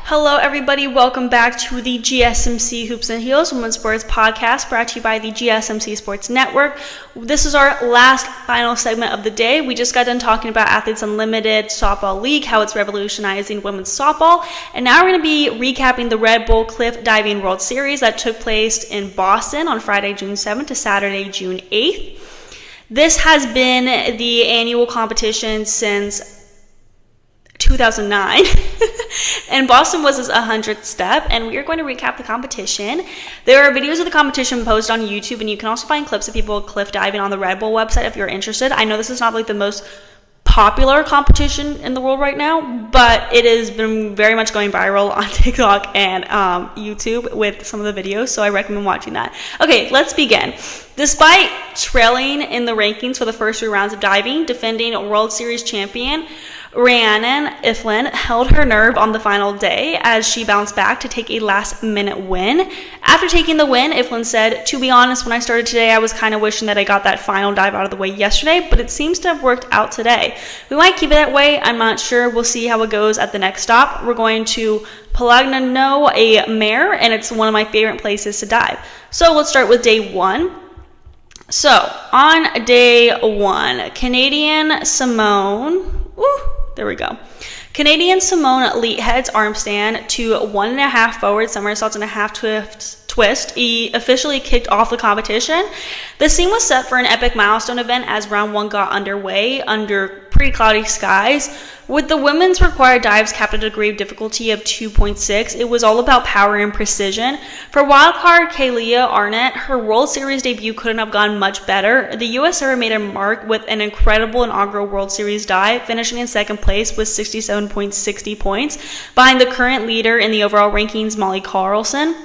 Hello everybody, welcome back to the GSMC Hoops and Heels Women's Sports Podcast brought to you by the GSMC Sports Network. This is our last final segment of the day. We just got done talking about Athletes Unlimited Softball League, how it's revolutionizing women's softball, and now we're going to be recapping the Red Bull Cliff Diving World Series that took place in Boston on Friday, June 7th to Saturday, June 8th. This has been the annual competition since 2009 and Boston was his 100th step, and we are going to recap the competition. There are videos of the competition posted on YouTube, and you can also find clips of people cliff diving on the Red Bull website if you're interested. I know this is not like the most popular competition in the world right now, but it has been very much going viral on TikTok and YouTube with some of the videos, so I recommend watching that. Okay, let's begin. Despite trailing in the rankings for the first three rounds of diving, defending World Series champion Rhiannan Iffland held her nerve on the final day as she bounced back to take a last-minute win. After taking the win, Iffland said, "To be honest, when I started today, I was kind of wishing that I got that final dive out of the way yesterday, but it seems to have worked out today. We might keep it that way. I'm not sure. We'll see how it goes at the next stop. We're going to Polagnano, a mare, and it's one of my favorite places to dive." So let's start with day one. So on day one, Canadian Simone, Canadian Simone Leathead's arm stand to 1.5 forward somersaults and a half twist. He officially kicked off the competition. The scene was set for an epic milestone event as round one got underway under pretty cloudy skies. With the women's required dives capped at a degree of difficulty of 2.6, it was all about power and precision. For wildcard Kaylea Arnett, her World Series debut couldn't have gone much better. The U.S. server made a mark with an incredible inaugural World Series dive, finishing in second place with 67.60 points, behind the current leader in the overall rankings, Molly Carlson.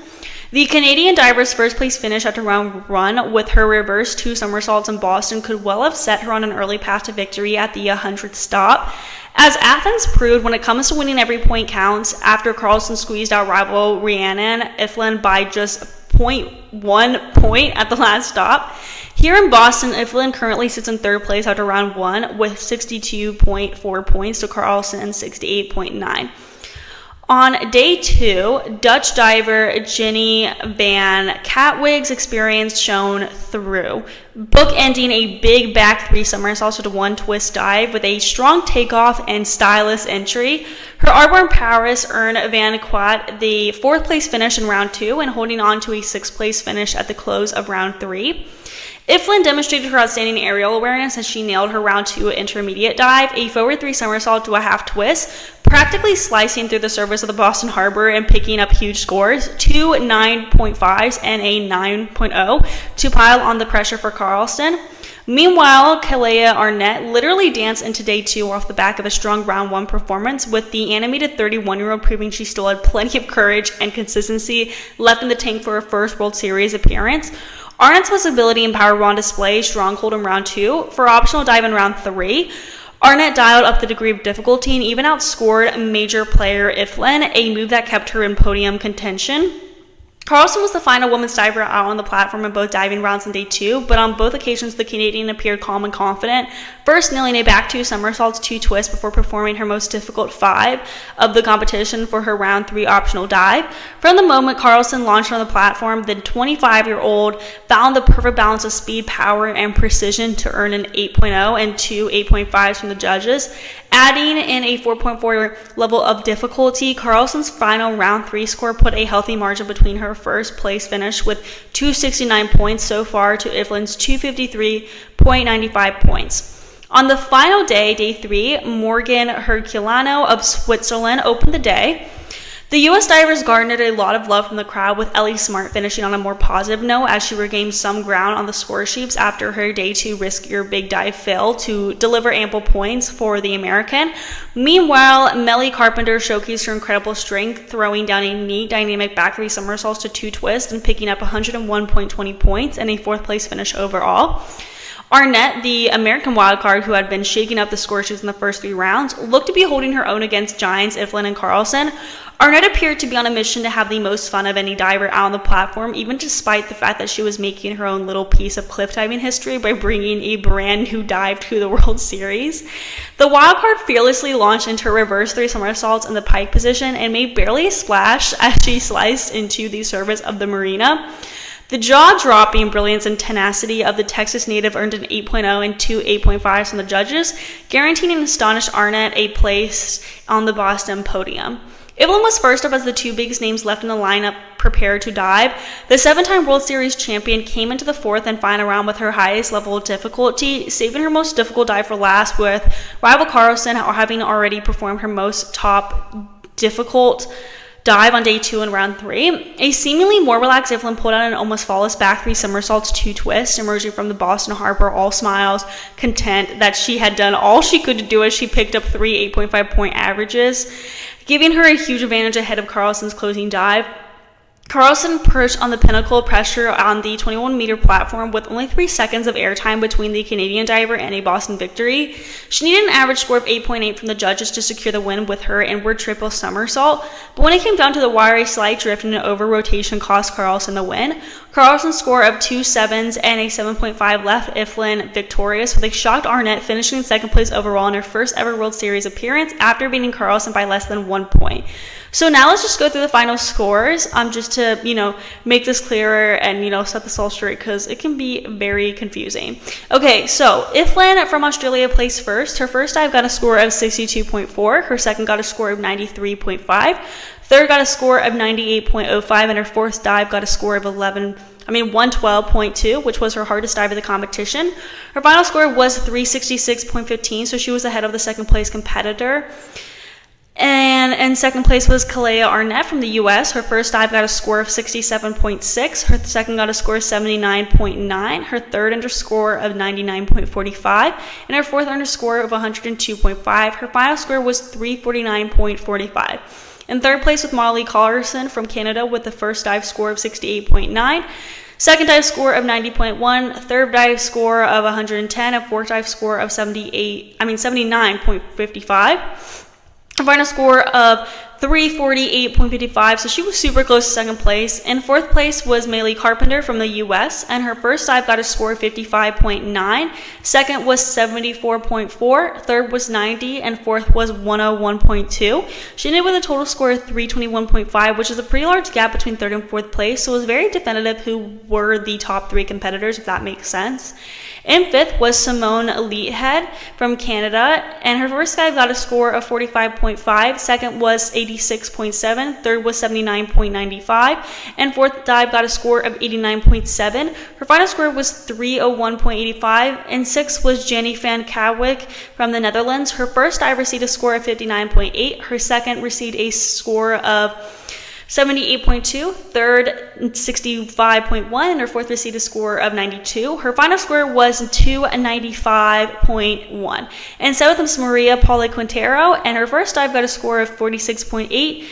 The Canadian diver's first place finish after round one with her reverse two somersaults in Boston could well have set her on an early path to victory at the 100th stop. As Athens proved, when it comes to winning, every point counts. After Carlson squeezed out rival Rhiannan Iffland by just 0.1 point at the last stop. Here in Boston, Iffland currently sits in third place after round one with 62.4 points to Carlson's 68.9. On day two, Dutch diver Jenny van Katwig's experience shone through, bookending a big back three somersaults with a one twist dive with a strong takeoff and stylish entry. Her airborne prowess earned Van Kwat the fourth place finish in round two and holding on to a sixth place finish at the close of round three. Iffland demonstrated her outstanding aerial awareness as she nailed her round two intermediate dive, a forward three somersault to a half twist, practically slicing through the surface of the Boston Harbor and picking up huge scores, two 9.5s and a 9.0 to pile on the pressure for Carlson. Meanwhile, Kaylea Arnett literally danced into day two off the back of a strong round one performance, with the animated 31-year-old proving she still had plenty of courage and consistency left in the tank for her first World Series appearance. Arnett's flexibility and power were on display, stronghold in round two. For optional dive in round three, Arnett dialed up the degree of difficulty and even outscored major player Iffland, a move that kept her in podium contention. Carlson was the final women's diver out on the platform in both diving rounds on day two, but on both occasions the Canadian appeared calm and confident, first nailing a back two somersaults, two twists before performing her most difficult five of the competition for her round three optional dive. From the moment Carlson launched on the platform, the 25-year-old found the perfect balance of speed, power, and precision to earn an 8.0 and two 8.5s from the judges. Adding in a 4.4 level of difficulty, Carlson's final round three score put a healthy margin between her first place finish with 269 points so far to Iffland's 253.95 points. On the final day, day three, Morgan Herculano of Switzerland opened the day. The U.S. divers garnered a lot of love from the crowd, with Ellie Smart finishing on a more positive note as she regained some ground on the score sheets after her day two riskier big dive failed to deliver ample points for the American. Meanwhile, Melly Carpenter showcased her incredible strength, throwing down a neat dynamic back three somersaults to two twists and picking up 101.20 points and a fourth place finish overall. Arnett, the American wildcard who had been shaking up the score sheets in the first 3 rounds, looked to be holding her own against giants Iffland and Carlson. Arnett appeared to be on a mission to have the most fun of any diver out on the platform, even despite the fact that she was making her own little piece of cliff diving history by bringing a brand new dive to the World Series. The wildcard fearlessly launched into her reverse 3 somersaults in the pike position and made barely a splash as she sliced into the surface of the marina. The jaw-dropping brilliance and tenacity of the Texas native earned an 8.0 and 2 8.5s from the judges, guaranteeing an astonished Arnett a place on the Boston podium. Iffland was first up as the 2 biggest names left in the lineup prepared to dive. The 7-time World Series champion came into the 4th and final round with her highest level of difficulty, saving her most difficult dive for last, with rival Carlson having already performed her most top difficult dive on day 2 in round 3. A seemingly more relaxed Iffland pulled out an almost flawless back 3 somersaults 2 twists, emerging from the Boston Harbor all smiles, content that she had done all she could do as she picked up 3 8.5 point averages, giving her a huge advantage ahead of Carlson's closing dive. Carlson perched on the pinnacle of pressure on the 21-meter platform with only 3 seconds of airtime between the Canadian diver and a Boston victory. She needed an average score of 8.8 from the judges to secure the win with her inward triple somersault, but when it came down to the wire, a slight drift and an over-rotation cost Carlson the win. Carlson's score of 2 7s and a 7.5 left Iffland victorious, with a shocked Arnett finishing in 2nd place overall in her first ever World Series appearance after beating Carlson by less than 1 point. So now let's just go through the final scores, just to, make this clearer and, set this all straight, because it can be very confusing. Okay, so Iffland from Australia placed first. Her first dive got a score of 62.4. Her second got a score of 93.5. Third got a score of 98.05, and her 4th dive got a score of 112.2, which was her hardest dive of the competition. Her final score was 366.15, so she was ahead of the 2nd place competitor. And in 2nd place was Kaylea Arnett from the US. Her first dive got a score of 67.6. Her second got a score of 79.9. Her third earned a score of 99.45. And her 4th earned a score of 102.5. Her final score was 349.45. In 3rd place with Molly Carlson from Canada with the first dive score of 68.9. Second dive score of 90.1, third dive score of 110, and 4th dive score of 79.55. A final score of 348.55, so she was super close to 2nd place. In 4th place was Maylee Carpenter from the US, and her first dive got a score of 55.9. Second was 74.4, third was 90, and 4th was 101.2. She ended with a total score of 321.5, which is a pretty large gap between 3rd and 4th place, so it was very definitive who were the top 3 competitors, if that makes sense. In 5th was Simone Leathead from Canada, and her first dive got a score of 45.5, second was 86.7, third was 79.95, and 4th dive got a score of 89.7. Her final score was 301.85, and 6th was Jenny van Kawick from the Netherlands. Her first dive received a score of 59.8, her second received a score of 78.2, third 65.1, and her 4th received a score of 92. Her final score was 295.1. And 7th was Maria Paula Quintero, and her first dive got a score of 46.8.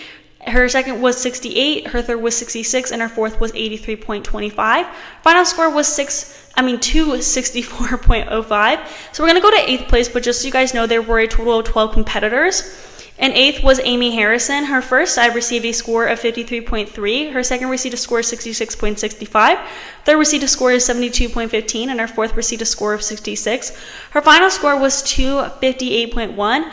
Her second was 68, her third was 66, and her 4th was 83.25. Final score was 264.05. So we're going to go to 8th place, but just so you guys know, there were a total of 12 competitors. And 8th was Amy Harrison. Her first dive received a score of 53.3. Her second received a score of 66.65. Third received a score of 72.15. And her 4th received a score of 66. Her final score was 258.1.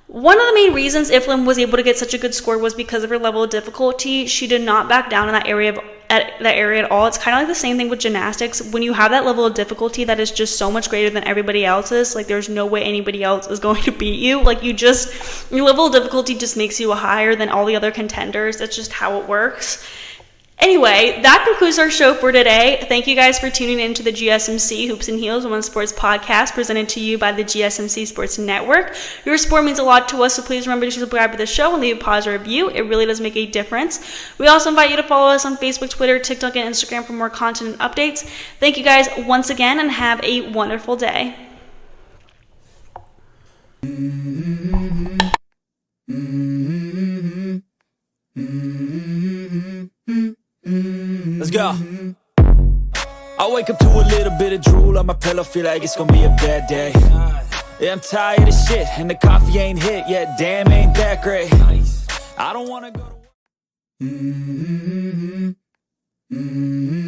One of the main reasons Iffland was able to get such a good score was because of her level of difficulty. She did not back down in that area at all. It's kind of like the same thing with gymnastics. When you have that level of difficulty that is just so much greater than everybody else's, like there's no way anybody else is going to beat you. Like your level of difficulty just makes you higher than all the other contenders. That's just how it works. Anyway, that concludes our show for today. Thank you guys for tuning in to the GSMC Hoops and Heels Women's Sports Podcast presented to you by the GSMC Sports Network. Your support means a lot to us, so please remember to subscribe to the show and leave a positive review. It really does make a difference. We also invite you to follow us on Facebook, Twitter, TikTok, and Instagram for more content and updates. Thank you guys once again and have a wonderful day. Let's go. I wake up to a little bit of drool on my pillow, feel like it's gonna be a bad day. Yeah, I'm tired of shit, and the coffee ain't hit yet, damn, ain't that great. I don't wanna go to work.